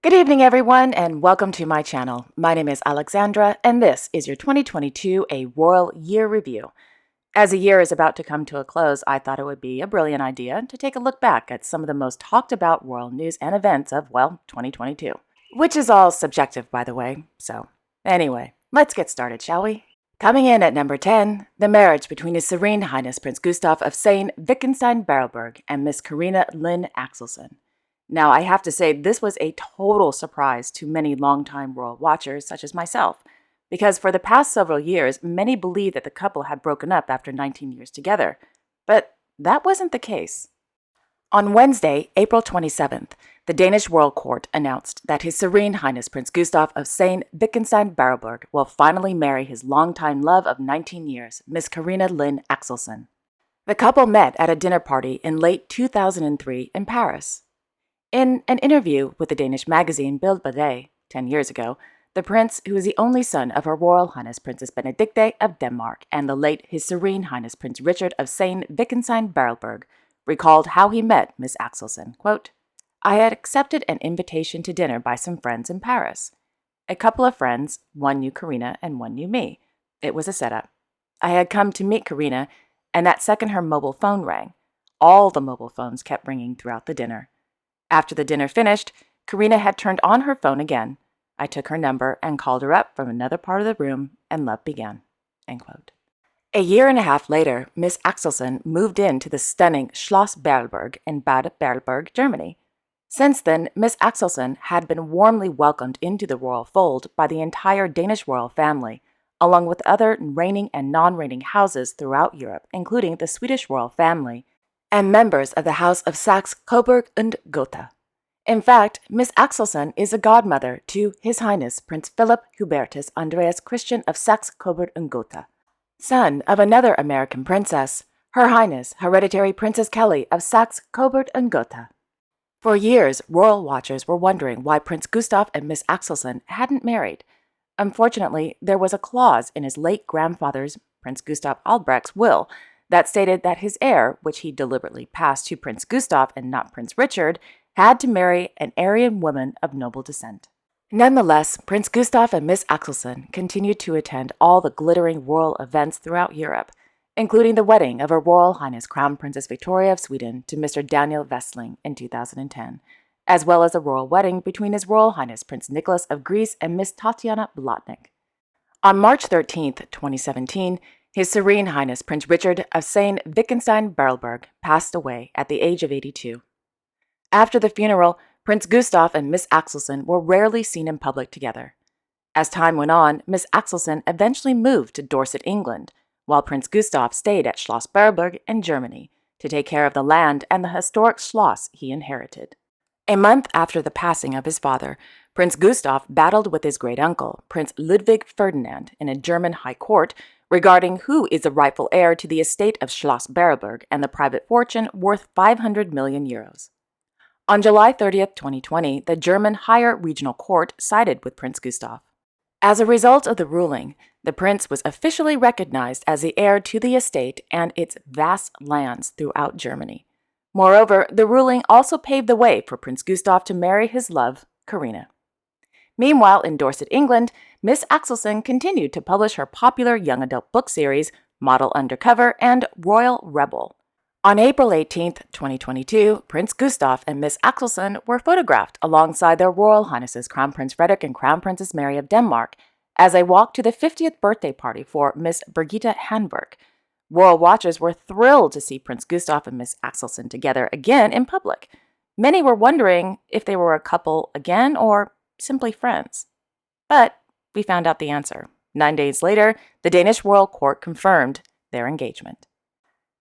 Good evening, everyone, and welcome to my channel. My name is Alexandra, and this is your 2022 A Royal Year Review. As the year is about to come to a close, I thought it would be a brilliant idea to take a look back at some of the most talked about royal news and events of, 2022. Which is all subjective, by the way. So, anyway, let's get started, shall we? Coming in at number 10, the marriage between His Serene Highness Prince Gustav of sayn-wittgenstein-berleburg and Miss Carina Lynn Axelsson. Now, I have to say, this was a total surprise to many longtime royal watchers, such as myself, because for the past several years, many believed that the couple had broken up after 19 years together. But that wasn't the case. On Wednesday, April 27th, the Danish Royal Court announced that His Serene Highness Prince Gustav of sayn-wittgenstein-berleburg will finally marry his longtime love of 19 years, Miss Carina Lynn Axelsson. The couple met at a dinner party in late 2003 in Paris. In an interview with the Danish magazine Bild 10 years ago, the prince, who is the only son of Her Royal Highness Princess Benedicte of Denmark and the late His Serene Highness Prince Richard of sayn-wittgenstein-berleburg, recalled how he met Miss Axelsson. Quote, "I had accepted an invitation to dinner by some friends in Paris. A couple of friends, one knew Carina and one knew me. It was a setup. I had come to meet Carina, and that second her mobile phone rang. All the mobile phones kept ringing throughout the dinner. After the dinner finished, Carina had turned on her phone again. I took her number and called her up from another part of the room, and love began." End quote. A year and a half later, Miss Axelsson moved into the stunning Schloss Berleburg in Bad Berleburg, Germany. Since then, Miss Axelsson had been warmly welcomed into the royal fold by the entire Danish royal family, along with other reigning and non-reigning houses throughout Europe, including the Swedish royal family, and members of the House of Saxe-Coburg and Gotha. In fact, Miss Axelsson is a godmother to His Highness Prince Philip Hubertus Andreas Christian of Saxe-Coburg and Gotha, son of another American princess, Her Highness Hereditary Princess Kelly of Saxe-Coburg and Gotha. For years, royal watchers were wondering why Prince Gustav and Miss Axelsson hadn't married. Unfortunately, there was a clause in his late grandfather's, Prince Gustav Albrecht's, will that stated that his heir, which he deliberately passed to Prince Gustav and not Prince Richard, had to marry an Aryan woman of noble descent. Nonetheless, Prince Gustav and Miss Axelsson continued to attend all the glittering royal events throughout Europe, including the wedding of Her Royal Highness Crown Princess Victoria of Sweden to Mr. Daniel Westling in 2010, as well as a royal wedding between His Royal Highness Prince Nicholas of Greece and Miss Tatiana Blatnik. On March 13, 2017, His Serene Highness Prince Richard of sayn-wittgenstein-berleburg passed away at the age of 82. After the funeral, Prince Gustav and Miss Axelsson were rarely seen in public together. As time went on, Miss Axelsson eventually moved to Dorset, England, while Prince Gustav stayed at Schloss Berleburg in Germany to take care of the land and the historic Schloss he inherited. A month after the passing of his father, Prince Gustav battled with his great-uncle, Prince Ludwig Ferdinand, in a German high court regarding who is the rightful heir to the estate of Schloss Berleburg and the private fortune worth 500 million euros. On July 30, 2020, the German Higher Regional Court sided with Prince Gustav. As a result of the ruling, the prince was officially recognized as the heir to the estate and its vast lands throughout Germany. Moreover, the ruling also paved the way for Prince Gustav to marry his love, Carina. Meanwhile, in Dorset, England, Miss Axelsson continued to publish her popular young adult book series, Model Undercover and Royal Rebel. On April 18, 2022, Prince Gustav and Miss Axelsson were photographed alongside their Royal Highnesses Crown Prince Frederik and Crown Princess Mary of Denmark as they walked to the 50th birthday party for Miss Birgitte Handberg. Royal watchers were thrilled to see Prince Gustav and Miss Axelsson together again in public. Many were wondering if they were a couple again or simply friends. But we found out the answer. 9 days later, the Danish Royal Court confirmed their engagement.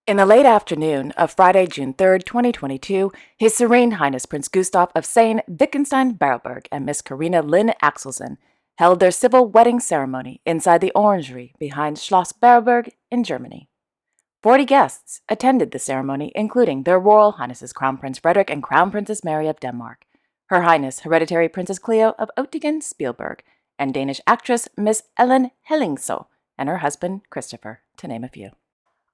In the late afternoon of Friday, June 3, 2022, His Serene Highness Prince Gustav of sayn-wittgenstein-berleburg and Miss Carina Lynn Axelsson held their civil wedding ceremony inside the orangery behind Schloss Berleburg in Germany. 40 guests attended the ceremony, including their Royal Highnesses Crown Prince Frederik and Crown Princess Mary of Denmark, Her Highness Hereditary Princess Cleo of Oettingen-Spielberg, and Danish actress Miss Ellen Hellingsø and her husband Christopher, to name a few.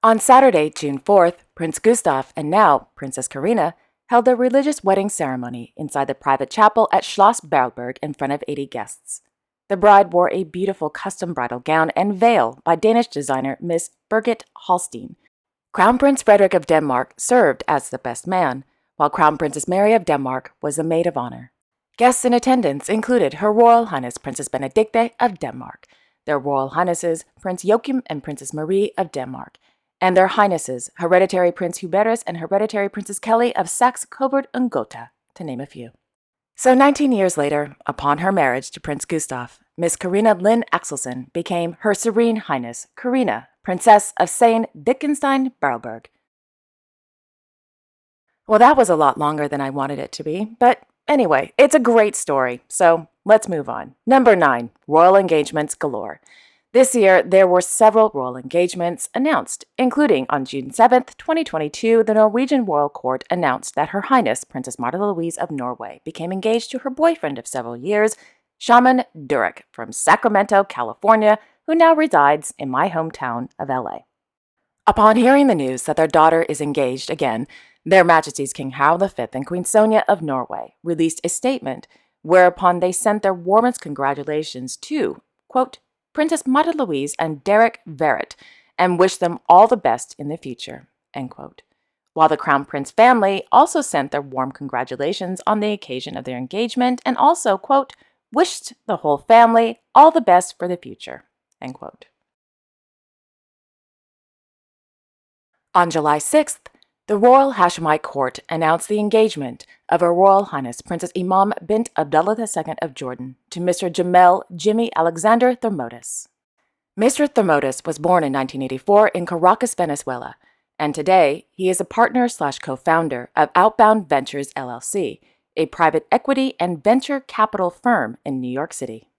On Saturday, June 4th, Prince Gustav and now Princess Carina held a religious wedding ceremony inside the private chapel at Schloss Berleburg in front of 80 guests. The bride wore a beautiful custom bridal gown and veil by Danish designer Miss Birgit Holstein. Crown Prince Frederik of Denmark served as the best man, while Crown Princess Mary of Denmark was the maid of honor. Guests in attendance included Her Royal Highness Princess Benedicte of Denmark, their Royal Highnesses Prince Joachim and Princess Marie of Denmark, and their Highnesses Hereditary Prince Hubertus and Hereditary Princess Kelly of Saxe-Coburg and Gotha, to name a few. So 19 years later, upon her marriage to Prince Gustav, Miss Carina Lynn Axelson became Her Serene Highness Carina, Princess of sayn-wittgenstein-berleburg. Well, that was a lot longer than I wanted it to be, but anyway, it's a great story, so let's move on. Number 9, royal engagements galore. This year, there were several royal engagements announced, including on June 7, 2022, the Norwegian royal court announced that Her Highness Princess Martha Louise of Norway became engaged to her boyfriend of several years, Shaman Durek from Sacramento, California, who now resides in my hometown of LA. Upon hearing the news that their daughter is engaged again, Their Majesties King Harald V and Queen Sonja of Norway released a statement whereupon they sent their warmest congratulations to, quote, Princess Martha Louise and Derek Verrett, and wish them all the best in the future, end quote. While the Crown Prince family also sent their warm congratulations on the occasion of their engagement and also, quote, wished the whole family all the best for the future, end quote. On July 6th, the Royal Hashemite Court announced the engagement of Her Royal Highness Princess Imam bint Abdullah II of Jordan to Mr. Jamel Jimmy Alexander Thermotis. Mr. Thermotis was born in 1984 in Caracas, Venezuela, and today he is a partner/co-founder of Outbound Ventures LLC, a private equity and venture capital firm in New York City.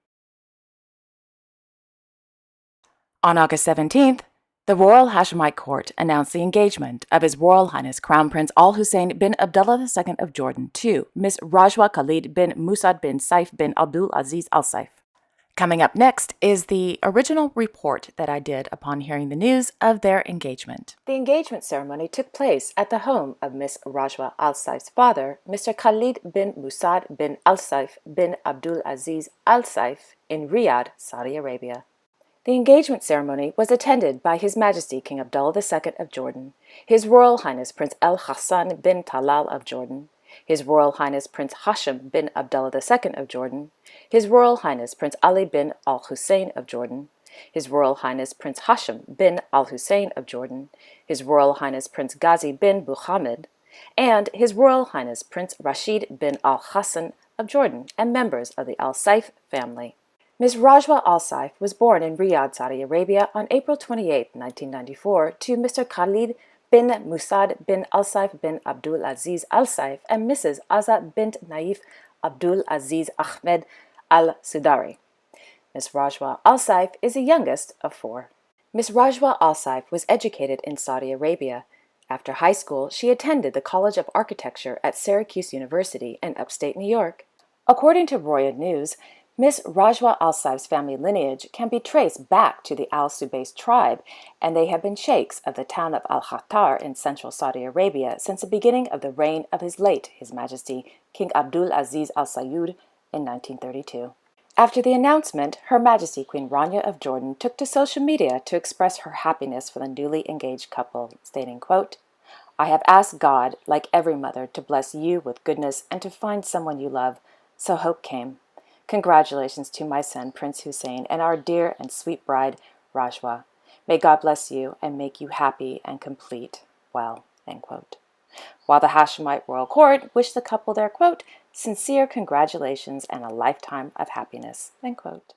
On August 17th, the Royal Hashemite Court announced the engagement of His Royal Highness Crown Prince Al Hussein bin Abdullah II of Jordan to Miss Rajwa Khalid bin Musad bin Saif bin Abdul Aziz Al Saif. Coming up next is the original report that I did upon hearing the news of their engagement. The engagement ceremony took place at the home of Miss Rajwa Al Saif's father, Mr. Khalid bin Musad bin Al Saif bin Abdul Aziz Al Saif in Riyadh, Saudi Arabia. The engagement ceremony was attended by His Majesty King Abdullah II of Jordan, His Royal Highness Prince Al Hassan bin Talal of Jordan, His Royal Highness Prince Hashim bin Abdullah II of Jordan, His Royal Highness Prince Ali bin Al Hussein of Jordan, His Royal Highness Prince Hashim bin Al Hussein of Jordan, His Royal Highness Prince Ghazi bin Muhammad, and His Royal Highness Prince Rashid bin Al Hassan of Jordan, and members of the Al Saif family. Ms. Rajwa Al Saif was born in Riyadh, Saudi Arabia on April 28, 1994, to Mr. Khalid bin Musad bin Al Saif bin Abdul Aziz Al Saif and Mrs. Azza bint Naif Abdul Aziz Ahmed Al Sudari. Ms. Rajwa Al Saif is the youngest of 4. Ms. Rajwa Al Saif was educated in Saudi Arabia. After high school, she attended the College of Architecture at Syracuse University in upstate New York. According to Roya News, Miss Rajwa Al Saif's family lineage can be traced back to the Al Subays tribe, and they have been sheikhs of the town of Al-Khattar in central Saudi Arabia since the beginning of the reign of His Majesty King Abdul Aziz Al Saud in 1932. After the announcement, Her Majesty Queen Rania of Jordan took to social media to express her happiness for the newly engaged couple, stating, quote, I have asked God, like every mother, to bless you with goodness and to find someone you love, so hope came. Congratulations to my son, Prince Hussein, and our dear and sweet bride, Rajwa. May God bless you and make you happy and complete. Well, end quote. While the Hashemite Royal Court wished the couple their, quote, sincere congratulations and a lifetime of happiness, end quote.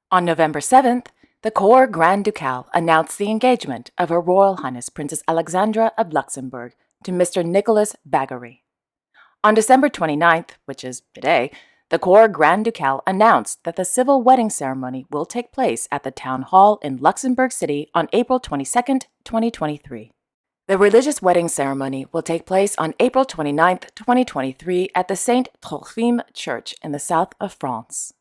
On November 7th, the Cour Grand Ducal announced the engagement of Her Royal Highness Princess Alexandra of Luxembourg to Mr. Nicolas Bagary. On December 29th, which is today, the Cour Grand Ducal announced that the civil wedding ceremony will take place at the Town Hall in Luxembourg City on April 22, 2023. The religious wedding ceremony will take place on April 29, 2023 at the Saint Trophime Church in the south of France.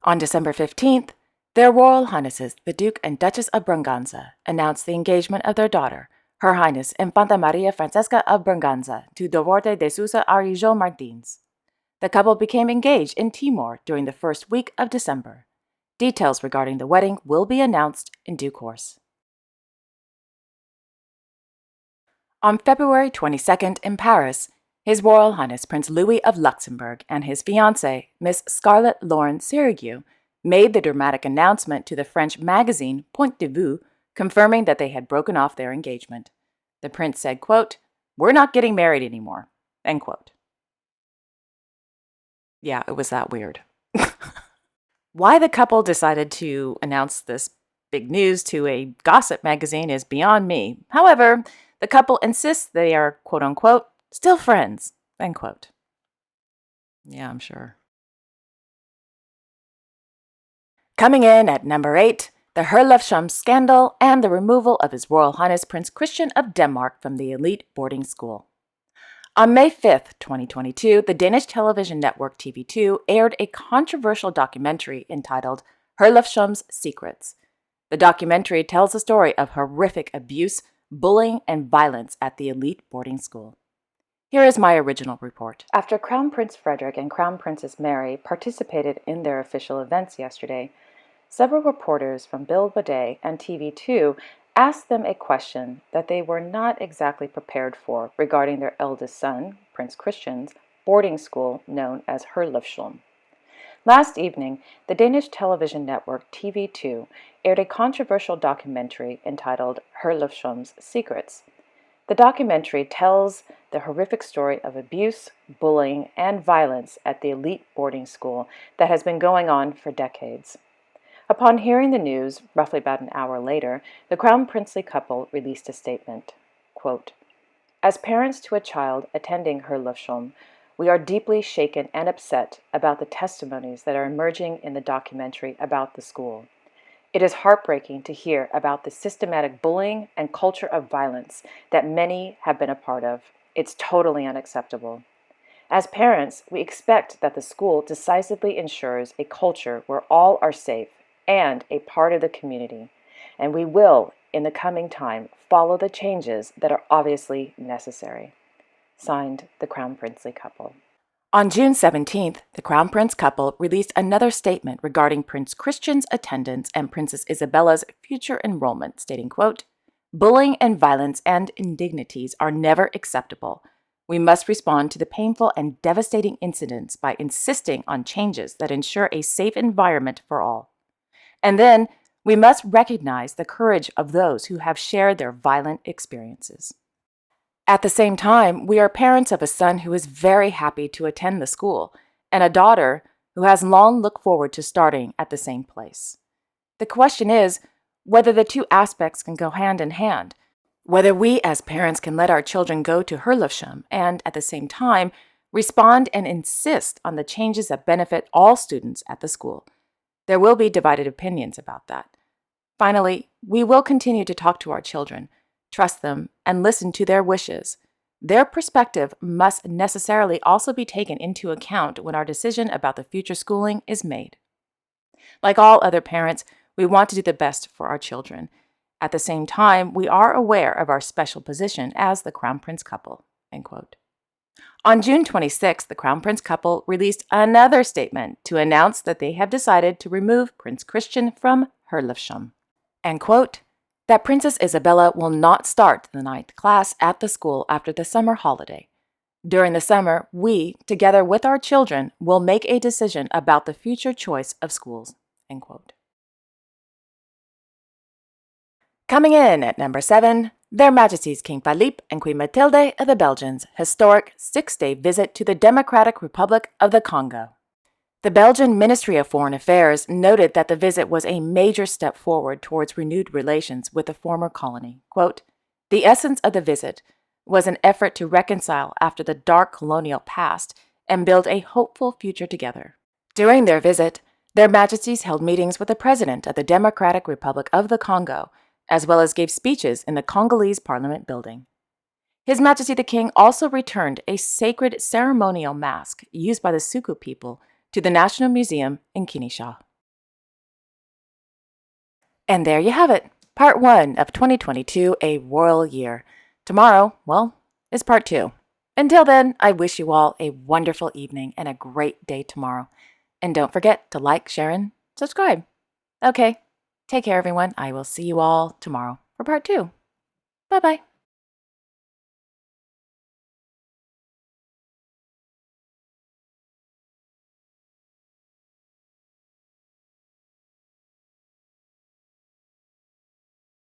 On December 15th, their Royal Highnesses, the Duke and Duchess of Braganza, announced the engagement of their daughter, Her Highness Infanta Maria Francesca of Braganza to Duarte de Sousa Arijo Martins. The couple became engaged in Timor during the first week of December. Details regarding the wedding will be announced in due course. On February 22nd in Paris, His Royal Highness Prince Louis of Luxembourg and his fiancée, Miss Scarlett Lauren Sirigue, made the dramatic announcement to the French magazine Point de Vue, confirming that they had broken off their engagement. The prince said, quote, "We're not getting married anymore," end quote. Yeah, it was that weird. Why the couple decided to announce this big news to a gossip magazine is beyond me. However, the couple insists they are, quote unquote, still friends, end quote. Yeah, I'm sure. Coming in at number 8, the Herlevs Scandal and the removal of His Royal Highness Prince Christian of Denmark from the elite boarding school. On May 5th, 2022, the Danish television network TV2 aired a controversial documentary entitled Herlevs Secrets. The documentary tells the story of horrific abuse, bullying, and violence at the elite boarding school. Here is my original report. After Crown Prince Frederik and Crown Princess Mary participated in their official events yesterday, several reporters from Bill Baudet and TV2 asked them a question that they were not exactly prepared for regarding their eldest son, Prince Christian's, boarding school known as Herlevs. Last evening, the Danish television network TV2 aired a controversial documentary entitled Herlevs Secrets. The documentary tells the horrific story of abuse, bullying, and violence at the elite boarding school that has been going on for decades. Upon hearing the news, roughly about an hour later, the Crown Princely couple released a statement. Quote, "As parents to a child attending Herlevs, we are deeply shaken and upset about the testimonies that are emerging in the documentary about the school. It is heartbreaking to hear about the systematic bullying and culture of violence that many have been a part of. It's totally unacceptable. As parents, we expect that the school decisively ensures a culture where all are safe and a part of the community, and we will, in the coming time, follow the changes that are obviously necessary." Signed, the Crown Princely couple. On June 17th, the Crown Prince couple released another statement regarding Prince Christian's attendance and Princess Isabella's future enrollment, stating, quote, "Bullying and violence and indignities are never acceptable. We must respond to the painful and devastating incidents by insisting on changes that ensure a safe environment for all. And then, we must recognize the courage of those who have shared their violent experiences. At the same time, we are parents of a son who is very happy to attend the school, and a daughter who has long looked forward to starting at the same place. The question is whether the two aspects can go hand in hand, whether we as parents can let our children go to Herlevs and, at the same time, respond and insist on the changes that benefit all students at the school. There will be divided opinions about that. Finally, we will continue to talk to our children, trust them, and listen to their wishes. Their perspective must necessarily also be taken into account when our decision about the future schooling is made. Like all other parents, we want to do the best for our children. At the same time, we are aware of our special position as the Crown Prince couple." End quote. On June 26th, the Crown Prince couple released another statement to announce that they have decided to remove Prince Christian from Herlevs. And quote, "That Princess Isabella will not start the 9th class at the school after the summer holiday. During the summer, we, together with our children, will make a decision about the future choice of schools." End quote. Coming in at number 7, Their Majesties King Philippe and Queen Mathilde of the Belgians' historic 6-day visit to the Democratic Republic of the Congo. The Belgian Ministry of Foreign Affairs noted that the visit was a major step forward towards renewed relations with the former colony. Quote, "The essence of the visit was an effort to reconcile after the dark colonial past and build a hopeful future together." During their visit, Their Majesties held meetings with the President of the Democratic Republic of the Congo, as well as gave speeches in the Congolese Parliament building. His Majesty the King also returned a sacred ceremonial mask used by the Suku people to the National Museum in Kinshasa. And there you have it. part 1 of 2022, a royal year. Tomorrow, well, is part 2. Until then, I wish you all a wonderful evening and a great day tomorrow. And don't forget to like, share, and subscribe. Okay, take care, everyone. I will see you all tomorrow for part 2. Bye-bye.